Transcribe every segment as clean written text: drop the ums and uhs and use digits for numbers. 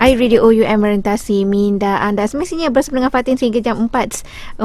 iRadio OUM merentasi minda anda semestinya bersama dengan Fatin sehingga jam 4.30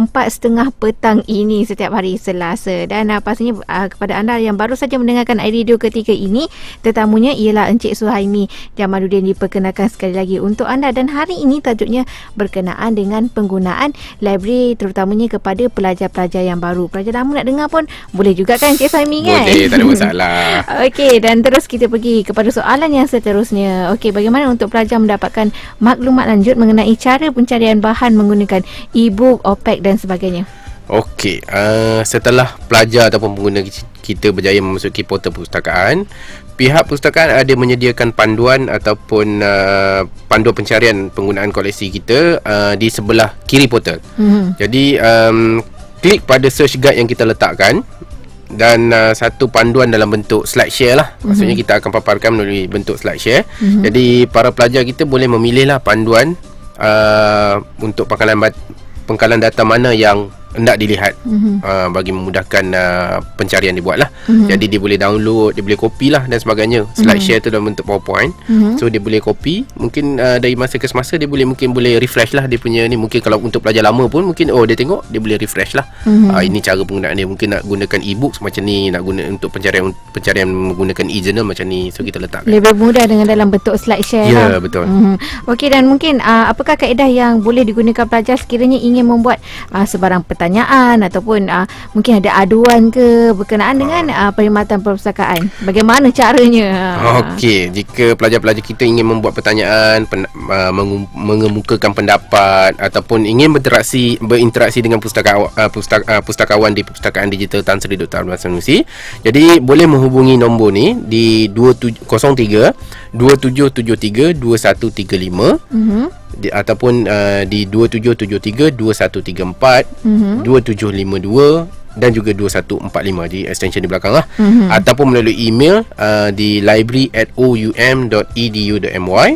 petang ini setiap hari Selasa. Dan pastinya kepada anda yang baru saja mendengarkan iRadio ketika ini, tetamunya ialah Encik Suhaimi Jamaluddin diperkenalkan sekali lagi untuk anda. Dan hari ini tajuknya berkenaan dengan penggunaan library terutamanya kepada pelajar-pelajar yang baru. Pelajar lama nak dengar pun boleh juga kan Encik Suhaimi kan? Boleh, tak ada masalah. Okey, dan terus kita pergi kepada soalan yang seterusnya. Okey, bagaimana untuk pelajar mendapatkan maklumat lanjut mengenai cara pencarian bahan menggunakan e-book, OPEC dan sebagainya? Okey, setelah pelajar ataupun pengguna kita berjaya memasuki portal perpustakaan, pihak perpustakaan ada menyediakan panduan ataupun panduan pencarian penggunaan koleksi kita di sebelah kiri portal. Jadi klik pada search guide yang kita letakkan dan satu panduan dalam bentuk slide share lah. Maksudnya kita akan paparkan melalui bentuk slide share. Jadi para pelajar kita boleh memilih lah panduan untuk pengkalan data mana yang hendak dilihat, bagi memudahkan pencarian dibuat lah. Jadi dia boleh download, dia boleh copy lah dan sebagainya. Slide share tu dalam bentuk PowerPoint. So dia boleh copy. Mungkin dari masa ke semasa dia mungkin boleh refresh lah dia punya ni. Mungkin kalau untuk pelajar lama pun mungkin dia tengok, dia boleh refresh lah. Ini cara penggunaan dia. Mungkin nak gunakan e-book macam ni, nak guna untuk pencarian menggunakan e-journal macam ni. So kita letakkan lebih mudah dengan dalam bentuk slide share lah. Ya, betul. Okey, dan mungkin apakah kaedah yang boleh digunakan pelajar sekiranya ingin membuat sebarang pertanyaan ataupun mungkin ada aduan ke berkenaan dengan perkhidmatan perpustakaan? Bagaimana caranya? Okey, jika pelajar-pelajar kita ingin membuat pertanyaan, mengemukakan pendapat ataupun ingin berinteraksi dengan pustakawan di Perpustakaan Digital Tan Sri Dr. Abdullah Sanusi, jadi boleh menghubungi nombor ni di 03 2773 2135 ataupun di 2773 2134 2752 dan juga 2145 di extension di belakang lah. Ataupun melalui email di library@oum.edu.my.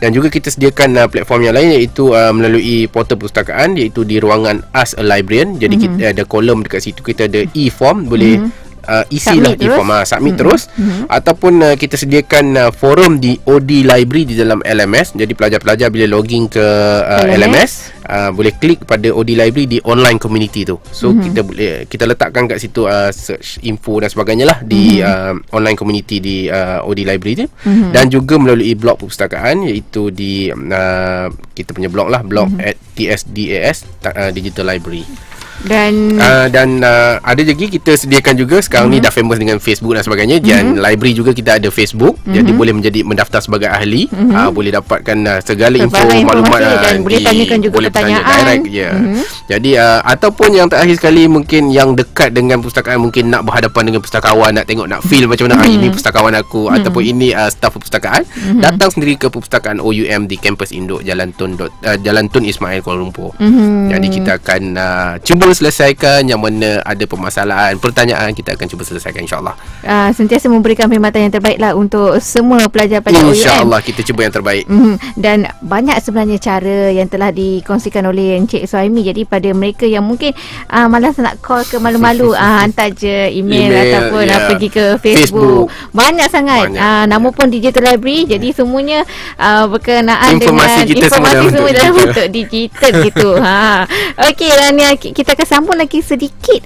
Dan juga kita sediakan platform yang lain iaitu melalui portal perpustakaan, iaitu di ruangan Ask a Librarian. Jadi kita ada kolom dekat situ, kita ada e-form, boleh isilah e-form, submit terus. Ataupun kita sediakan forum di OD Library di dalam LMS. Jadi pelajar-pelajar bila login ke LMS boleh klik pada OD Library di online community tu. So kita letakkan kat situ search info dan sebagainya lah di online community di OD Library tu. Dan juga melalui blog perpustakaan, iaitu di kita punya blog lah, blog at TSDAS Digital Library. Dan ada lagi kita sediakan juga sekarang ni dah famous dengan Facebook dan sebagainya. Dan library juga kita ada Facebook. Jadi boleh mendaftar sebagai ahli, boleh dapatkan segala info maklumat dan boleh tanyakan juga pertanyaan direct, Jadi ataupun yang terakhir sekali, mungkin yang dekat dengan perpustakaan, mungkin nak berhadapan dengan pustakawan, nak tengok, nak feel macam mana ini pustakawan aku ataupun ini staf perpustakaan, datang sendiri ke Perpustakaan OUM di kampus Induk Jalan Tun Ismail, Kuala Lumpur. Jadi kita akan cuba selesaikan yang mana ada permasalahan, pertanyaan, kita akan cuba selesaikan, insyaAllah. Sentiasa memberikan perkhidmatan yang terbaik lah untuk semua pelajar-pelajar OUM. InsyaAllah kita cuba yang terbaik. Dan banyak sebenarnya cara yang telah dikongsikan oleh Encik Suhaimi. Jadi pada mereka yang mungkin malas nak call ke malu-malu, hantar je email ataupun pergi ke Facebook. Banyak sangat. Nama pun Digital Library. Jadi semuanya berkenaan informasi dengan informasi semua dalam bentuk digital gitu. Okey, dan kita akan sambung lagi sedikit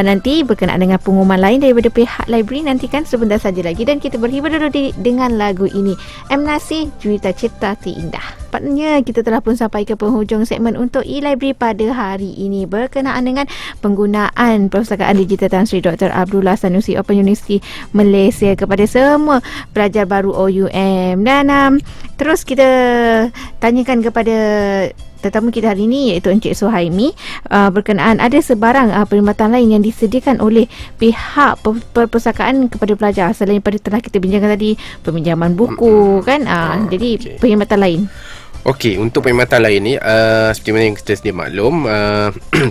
nanti berkenaan dengan pengumuman lain daripada pihak library. Nantikan sebentar saja lagi, dan kita berhibur dulu dengan lagu ini, M. Nasir, Juwita Cipta Ti Indah. Patutnya kita telah pun sampai ke penghujung segmen untuk e-library pada hari ini berkenaan dengan penggunaan Perpustakaan Digital Tan Sri Dr. Abdullah Sanusi Open University Malaysia kepada semua pelajar baru OUM. Dan terus kita tanyakan kepada tetamu kita hari ini, iaitu Encik Suhaimi, berkenaan ada sebarang perkhidmatan lain yang disediakan oleh pihak perpustakaan kepada pelajar selain pada telah kita bincangkan tadi, peminjaman buku kan. Jadi perkhidmatan lain. Okey, untuk perkhidmatan lain ni, seperti mana yang kita sedia maklum,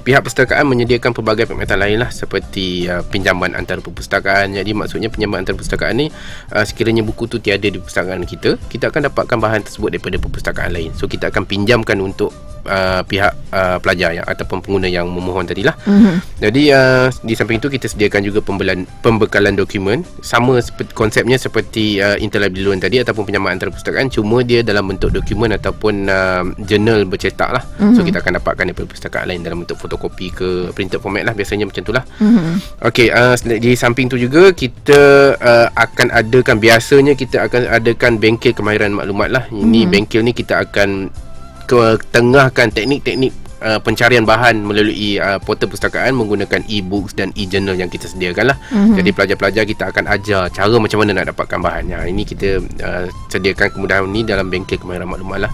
pihak perpustakaan menyediakan pelbagai perkhidmatan lain lah, seperti pinjaman antara perpustakaan. Jadi maksudnya pinjaman antara perpustakaan ni, sekiranya buku tu tiada di perpustakaan kita, kita akan dapatkan bahan tersebut daripada perpustakaan lain. So kita akan pinjamkan untuk pihak pelajar yang ataupun pengguna yang memohon tadilah. Jadi di samping itu kita sediakan juga pembekalan dokumen, sama seperti konsepnya seperti interlibrary loan tadi ataupun pinjaman antara perpustakaan, cuma dia dalam bentuk dokumen ataupun jurnal bercetak lah. So kita akan dapatkan daripada perpustakaan lain dalam bentuk fotokopi ke printed format lah, biasanya macam tu lah. Okey, di samping tu juga kita akan adakan, biasanya kita akan adakan bengkel kemahiran maklumat lah. Ini bengkel ni kita akan ketengahkan teknik-teknik pencarian bahan melalui portal perpustakaan menggunakan e-books dan e-journal yang kita sediakan lah. Jadi pelajar-pelajar kita akan ajar cara macam mana nak dapatkan bahan. Ini kita sediakan kemudahan ni dalam bengkel kemahiran maklumat lah.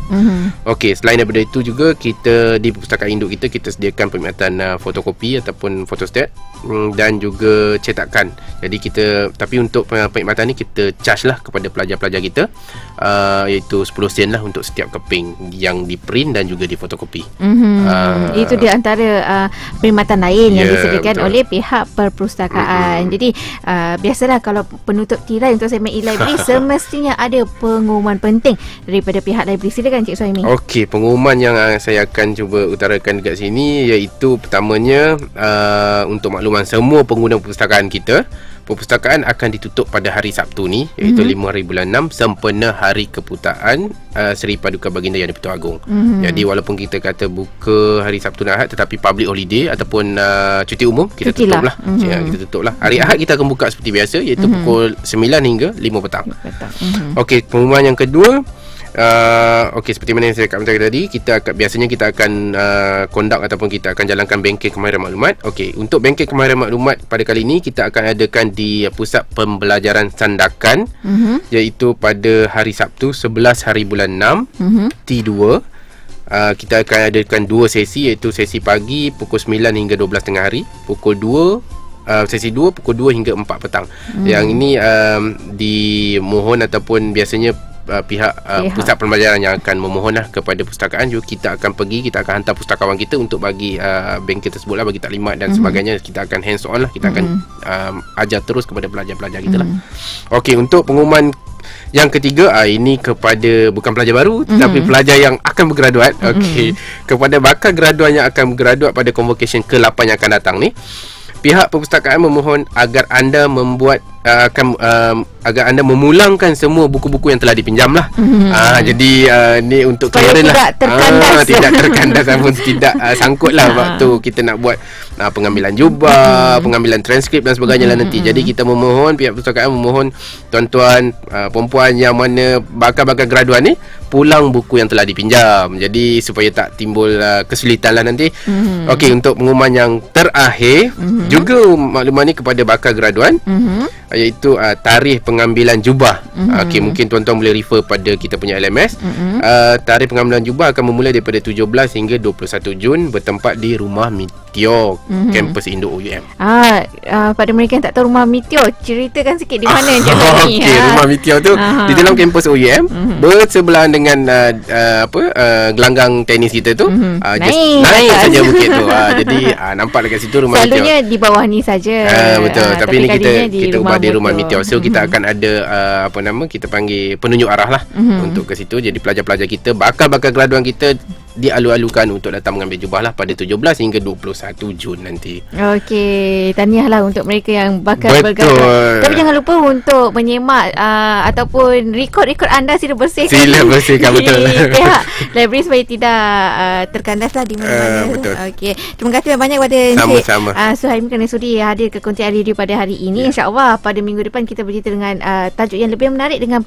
Okey, selain daripada itu juga kita di perpustakaan induk kita sediakan perkhidmatan fotokopi ataupun photostat dan juga cetakan. Jadi tapi untuk perkhidmatan ni kita charge lah kepada pelajar-pelajar kita, iaitu 10 sen lah untuk setiap keping yang di print dan juga di fotokopi. Itu di antara perkhidmatan lain yang disediakan oleh pihak perpustakaan. Jadi biasalah kalau penutup tirai untuk segmen e-library semestinya ada pengumuman penting daripada pihak library. Silakan Cik Suhaimi. Okey, pengumuman yang saya akan cuba utarakan dekat sini iaitu pertamanya, untuk makluman semua pengguna perpustakaan kita, perpustakaan akan ditutup pada hari Sabtu ni, iaitu 5 hari bulan 6 sempena hari keputaan Seri Paduka Baginda Yang di-Pertuan Agong. Jadi walaupun kita kata buka hari Sabtu dan Ahad, tetapi public holiday ataupun cuti umum kita tutup lah. Kita tutup lah. Hari Ahad kita akan buka seperti biasa, iaitu pukul 9 hingga 5 petang. Okey, pengumuman yang kedua, okey, seperti mana yang saya katakan tadi, biasanya kita akan conduct ataupun kita akan jalankan bengkel kemahiran maklumat. Okey, untuk bengkel kemahiran maklumat pada kali ini kita akan adakan di Pusat Pembelajaran Sandakan, iaitu pada hari Sabtu 11 hari bulan 6 T2. Kita akan adakan 2 sesi, iaitu sesi pagi pukul 9 hingga 12 tengah hari, pukul 2 sesi 2 pukul 2 hingga 4 petang. Yang ini dimohon ataupun biasanya pihak pusat pembelajaran yang akan memohonlah kepada perpustakaan. Juga kita akan hantar pustakawan kita untuk bagi bengkel tersebut lah, bagi taklimat dan sebagainya. Kita akan hands on lah, kita akan ajar terus kepada pelajar-pelajar kita lah. Okey, untuk pengumuman yang ketiga, ini kepada bukan pelajar baru tetapi pelajar yang akan bergraduat. Okey, kepada bakal graduan yang akan bergraduat pada convocation ke-8 yang akan datang ni, pihak perpustakaan memohon agar anda agar anda memulangkan semua buku-buku yang telah dipinjam lah. Jadi ni untuk clear lah, tidak terkandas ataupun tidak sangkut lah waktu kita nak buat pengambilan jubah, pengambilan transkrip dan sebagainya lah nanti. Jadi kita memohon, pihak perpustakaan memohon tuan-tuan, perempuan yang mana bakal graduan ni pulang buku yang telah dipinjam. Jadi supaya tak timbul kesulitan lah nanti. Okey, untuk pengumuman yang terakhir, juga makluman ni kepada bakal graduan, iaitu tarikh pengambilan jubah. Okey, mungkin tuan-tuan boleh refer pada kita punya LMS. Tarikh pengambilan jubah akan memulai daripada 17 hingga 21 Jun bertempat di Rumah Meteor, kampus Induk UUM. Pada mereka yang tak tahu Rumah Meteor, ceritakan sikit di mana Okey, Rumah Meteor tu di dalam kampus UUM, bersebelahan dengan gelanggang tenis kita tu. Naik saja bukit tu. Jadi nampak dekat situ Rumah Meteor. Selalunya di bawah ni saja. Betul, tapi ni kita ubah di Rumah Meteor. So kita akan ada kita panggil penunjuk arah lah untuk ke situ. Jadi pelajar-pelajar kita, bakal graduan kita dialu-alukan untuk datang mengambil jubah lah pada 17 hingga 21 Jun nanti. Okey, tahniah lah untuk mereka yang bakal bergraduan. Tapi jangan lupa untuk menyemak ataupun rekod anda sila bersihkan. Betul. Pihak library supaya tidak terkandas lah di mana-mana. Betul. Okey, terima kasih banyak kepada sama-sama Suhaimi kerana sudi hadir ke Konti Radio pada hari ini. InsyaAllah pada minggu depan kita bercerita dengan tajuk yang lebih menarik dengan